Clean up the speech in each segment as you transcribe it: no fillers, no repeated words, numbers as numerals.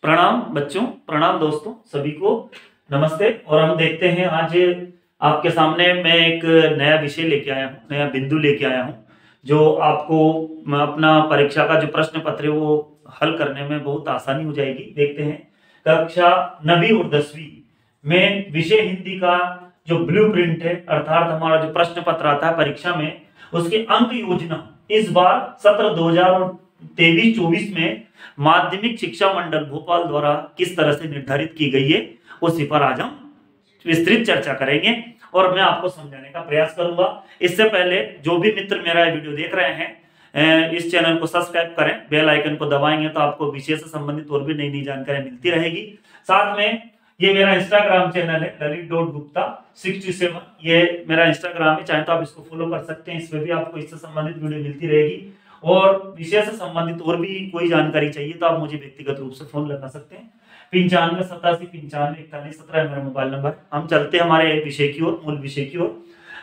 प्रणाम बच्चों, प्रणाम दोस्तों, सभी को नमस्ते। और हम देखते हैं आज आपके सामने मैं एक नया विषय लेके आया हूँ, नया बिंदु लेके आया हूँ जो आपको अपना परीक्षा का जो प्रश्न पत्र है वो हल करने में बहुत आसानी हो जाएगी। देखते हैं कक्षा 9वीं और 10वीं में विषय हिंदी का जो ब्लूप्रिंट है, अर्थात हमारा जो प्रश्न पत्र आता है परीक्षा में, उसके अंक योजना इस बार सत्र 2023-24 में माध्यमिक शिक्षा मंडल भोपाल द्वारा किस तरह से निर्धारित की गई है, उसी पर आज हम विस्तृत चर्चा करेंगे और मैं आपको समझाने का प्रयास करूंगा। इससे पहले जो भी मित्र मेरा वीडियो देख रहे हैं, इस चैनल को सब्सक्राइब करें, बेल आइकन को दबाएंगे तो आपको विषय से संबंधित और भी नई नई जानकारी मिलती रहेगी। साथ में ये मेरा इंस्टाग्राम चैनल है lalit.gupta67, ये मेरा इंस्टाग्राम है, चाहे तो आप इसको फॉलो कर सकते हैं। इसमें भी आपको इससे संबंधित वीडियो मिलती रहेगी और विषय से संबंधित और भी कोई जानकारी चाहिए तो आप मुझे व्यक्तिगत रूप से फोन लगा सकते हैं। 9587 मेरा मोबाइल नंबर। हम चलते हैं हमारे विषय की ओर, मूल विषय की ओर।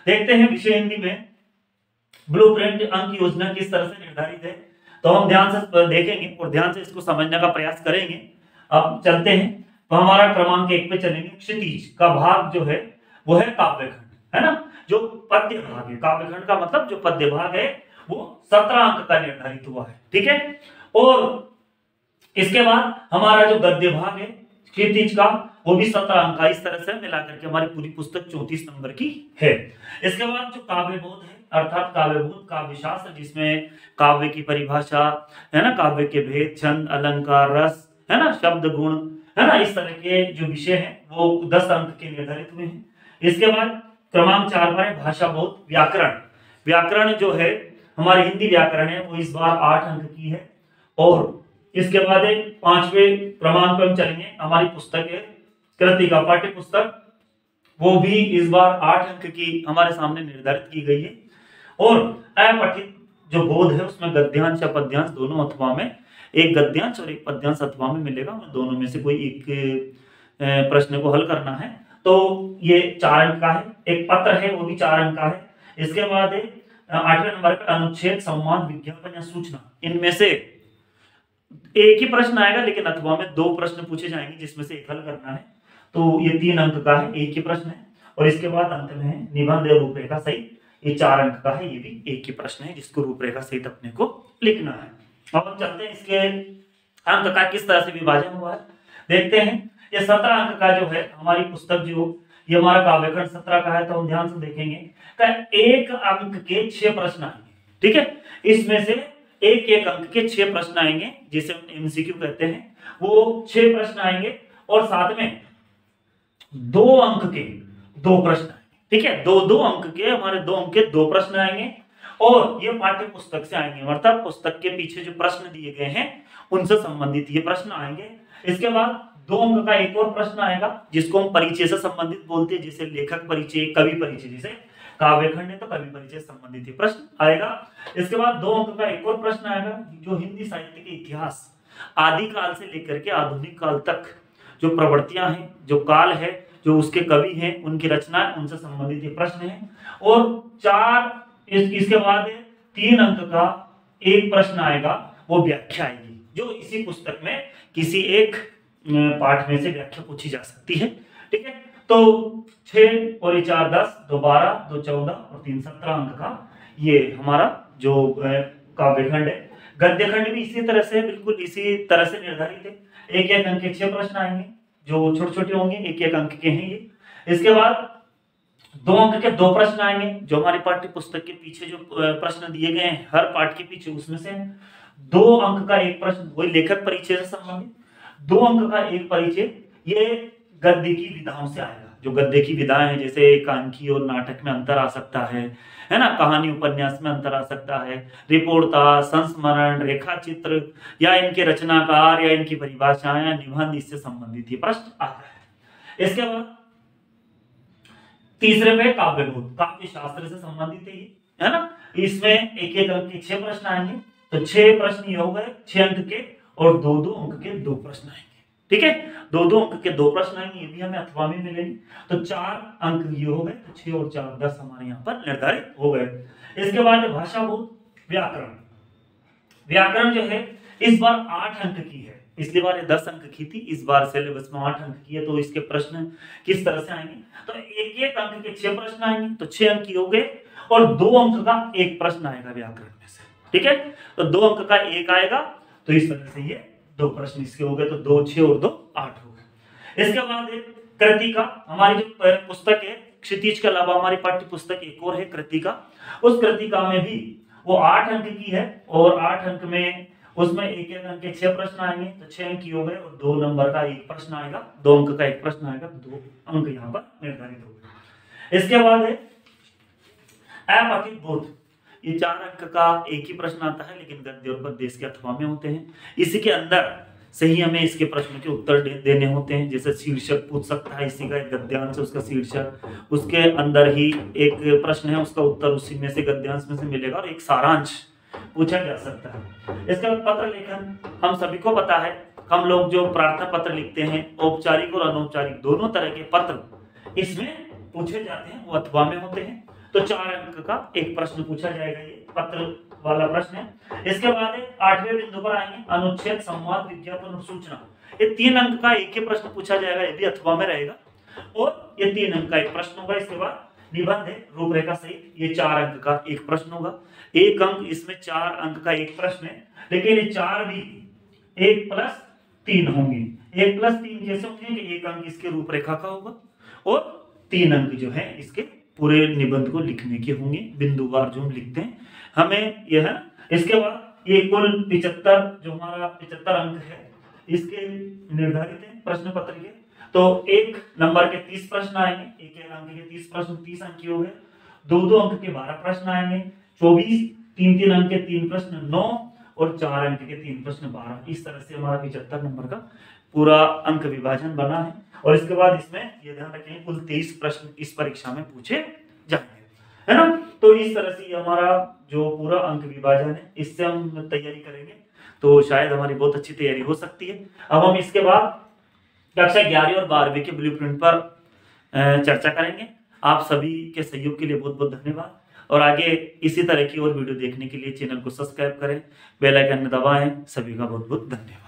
देखते हैं विषय हिंदी में ब्लूप्रिंट अंक योजना किस तरह से निर्धारित है, तो हम ध्यान से देखेंगे और ध्यान से इसको समझने का प्रयास करेंगे। अब चलते हैं तो हमारा क्रमांक 1 पे चलेंगे। क्षितिज का भाग जो है वो है काव्यखंड, है ना, जो पद्य भाग है। काव्यखंड का मतलब जो पद्य भाग है वो 17 अंक का निर्धारित हुआ है, ठीक है। और इसके बाद हमारा जो गद्य भाग है क्षितिज का, वो भी 17 अंक का। इस तरह से मिलाकर के हमारी पूरी पुस्तक 34 नंबर की है। इसके बाद जो काव्यबोध है, अर्थात काव्यबोध काव्य शास्त्र, जिसमें काव्य की परिभाषा है ना, काव्य के भेद, छंद, अलंकार, रस, है ना, शब्द गुण, है ना, इस तरह के जो विषय हैं वो 10 अंक के निर्धारित हुए हैं। इसके बाद क्रमांक 4 पर है भाषा बोध, व्याकरण। व्याकरण जो है हमारी हिंदी व्याकरण है वो इस बार 8 अंक की है। और इसके बाद 5वें क्रमांक पर हम चलेंगे, हमारी पुस्तक है कृतिका पाठ्य पुस्तक, वो भी इस बार 8 अंक की हमारे सामने निर्धारित की गई है। और अपठित जो बोध है उसमें गद्यांश या पद्यांश दोनों अथवा में, एक गद्यांश और एक पद्यांश अथवा में मिलेगा, दोनों में से कोई एक प्रश्न को हल करना है। तो ये 4 अंक का है। एक पत्र है वो भी 4 अंक का है। इसके बाद 8वें नंबर पे अनुच्छेद, संवाद, विज्ञापन या सूचना। इनमें से एक ही प्रश्न आएगा लेकिन अथवा में 2 प्रश्न पूछे जाएंगे जिसमें से एक हल करना है। तो ये 3 अंक का है, एक ही प्रश्न है। और इसके बाद अंत में है निबंध या रूपरेखा सहित, ये 4 अंक का है, ये भी एक ही प्रश्न है जिसको रूपरेखा सहित अपने को लिखना है। अब हम चलते हैं इसके अंक का किस तरह से विभाजन हुआ है, देखते हैं। ये 17 अंक का जो है हमारी पुस्तक, जो ये हमारा काव्यखंड 17 का है, तो हम ध्यान से देखेंगे का 1 अंक के 6 प्रश्न आएंगे, ठीक है। इसमें से एक अंक के 6 प्रश्न आएंगे, जिसे हम एमसीक्यू कहते हैं। वो 6 प्रश्न आएंगे और साथ में 2 अंक के 2 प्रश्न आएंगे, ठीक है। 2 अंक के, हमारे 2 अंक के 2 प्रश्न आएंगे और ये पाठ्य पुस्तक से आएंगे, मतलब पुस्तक के पीछे जो प्रश्न दिए गए हैं उनसे संबंधित ये प्रश्न आएंगे। इसके बाद 2 अंक का एक और प्रश्न आएगा जिसको हम परिचय से संबंधित बोलते हैं, जैसे लेखक परिचय, कवि परिचय। जैसे काव्यखंड है तो कवि परिचय से संबंधित प्रश्न आएगा। इसके बाद 2 अंक का एक और प्रश्न आएगा जो हिंदी साहित्य के इतिहास, आदिकाल से लेकर के आधुनिक काल तक जो प्रवृत्तियां हैं, जो काल है, जो उसके कवि हैं, उनकी रचना, उनसे संबंधित ये प्रश्न है। और इसके बाद 3 अंक का एक प्रश्न आएगा, वो व्याख्या आएगी, जो इसी पुस्तक में किसी एक पाठ में से व्याख्या पूछी जा सकती है, ठीक है। तो 6 और ये 4 10, 2 12, 2 14 और 3 17 अंक का ये हमारा जो काव्यखंड है। गद्यखंड भी इसी तरह से, बिल्कुल इसी तरह से निर्धारित है। एक अंक के 6 प्रश्न आएंगे जो छोटे छोटे होंगे, एक अंक के हैं ये। इसके बाद 2 अंक के 2 प्रश्न आएंगे जो हमारी पाठ्य पुस्तक के पीछे जो प्रश्न दिए गए हैं, हर पाठ के पीछे उसमें से 2 अंक का एक प्रश्न वही लेखक परिचय से संबंधित, 2 अंक का एक परिचय ये गद्य की विधाओं से आएगा। जो गद्य की विधाएं हैं, जैसे एकांकी और नाटक में अंतर आ सकता है ना, कहानी उपन्यास में अंतर आ सकता है, रिपोर्टा, संस्मरण, रेखा चित्र, या इनके रचनाकार, या इनकी परिभाषाएं, या निबंध, इससे संबंधित ये प्रश्न आता है। इसके बाद तीसरे पे काव्यबोध, काव्य शास्त्र से संबंधित है ना। इसमें एक अंक के 6 प्रश्न आएंगे, तो 6 प्रश्न ये हो गए 6 अंक के, और 2 अंक के 2 प्रश्न आएंगे, ठीक है। 2 अंक के 2 प्रश्न आएंगे, ये भी हमें अथवा में मिलेंगे। तो 4 अंक ये हो गए, तो 6 और 4 10 हमारे यहाँ पर निर्धारित हो गए। इसके बाद भाषा बोध, व्याकरण। व्याकरण जो है इस बार 8 अंक की है। पिछली बार ये 10 अंक की थी, इस बार सिलेबस में 8 अंक की है। तो इसके प्रश्न किस तरह से आएंगे, तो एक अंक के 6 प्रश्न आएंगे, तो 6 अंक हो गए, और 2 अंक का एक प्रश्न आएगा व्याकरण में से, ठीक है। तो 2 अंक का एक आएगा, तो इस तरह से ये 2 प्रश्न इसके हो गए, तो 2 6 और 2 8 हो गए। इसके बाद एक कृतिका, हमारी जो पुस्तक है क्षितिज के अलावा हमारी पाठ्य पुस्तक एक और है कृतिका, उस कृतिका में भी वो 8 अंक की है, और 8 अंक में उसमें एक अंक के 6 प्रश्न आएंगे, तो 6 अंक की हो गए, और 2 नंबर का एक प्रश्न आएगा, 2 अंक का एक प्रश्न आएगा, 2 अंक यहाँ पर निर्धारित हो गए। इसके बाद है अपठित बोध, ये 4 अंक का एक ही प्रश्न आता है, लेकिन गद्य और पद्य इसके अथवा में होते हैं। इसी के अंदर से ही हमें इसके प्रश्न के उत्तर देने होते हैं। जैसे शीर्षक पूछ सकता है इसी का, एक गद्यांश है उसका शीर्षक, उसके अंदर ही एक प्रश्न है, उसका उत्तर उसी में से गद्यांश में से मिलेगा, और एक सारांश पूछा जा सकता है। इसके बाद पत्र लेखन, हम सभी को पता है, हम लोग जो प्रार्थना पत्र लिखते हैं, औपचारिक और अनौपचारिक दोनों तरह के पत्र इसमें पूछे जाते हैं, वो अथवा में होते हैं। तो 4 अंक का एक प्रश्न पूछा जाएगा, ये पत्र वाला प्रश्न है। इसके बाद 8वें बिंदु पर आएंगे, अनुच्छेद, संवाद, विज्ञापन और सूचना। ये 3 अंक का एक ही प्रश्न पूछा जाएगा, ये भी अथवा में रहेगा, और ये 3 अंक का एक प्रश्न होगा। इसके बाद निबंध है रूपरेखा सहित, ये 4 अंक का एक प्रश्न होगा। 1 अंक, इसमें 4 अंक का एक प्रश्न है, लेकिन ये 4 भी 1+3 होंगे। 1+3 जैसे होंगे कि 1 अंक इसके रूपरेखा का होगा, और 3 अंक जो है इसके पूरे निबंध को लिखने के होंगे, बिंदुवार जो हम लिखते हैं हमें यह है। इसके बाद ये कुल 75 जो हमारा 75 अंक है इसके निर्धारित है प्रश्न पत्र के। तो 1 नंबर के 30 प्रश्न आएंगे, 1 अंक के 30 प्रश्न, 30 अंक हो गए। 2 अंक के 12 प्रश्न आएंगे, 24, 3 अंक के 3 प्रश्न 9, और 4 अंक के 3 प्रश्न 12। इस तरह से हमारा 75 नंबर का पूरा अंक विभाजन बना है। और इसके बाद इसमें ये ध्यान रखें कुल 23 प्रश्न इस परीक्षा में पूछे जाएंगे, है ना। तो इस तरह से हमारा जो पूरा अंक विभाजन है, इससे हम तैयारी करेंगे तो शायद हमारी बहुत अच्छी तैयारी हो सकती है। अब हम इसके बाद कक्षा 11वीं और 12वीं के ब्लूप्रिंट पर चर्चा करेंगे। आप सभी के सहयोग के लिए बहुत बहुत धन्यवाद, और आगे इसी तरह की और वीडियो देखने के लिए चैनल को सब्सक्राइब करें, बेल आइकन दबाएं। सभी का बहुत बहुत धन्यवाद।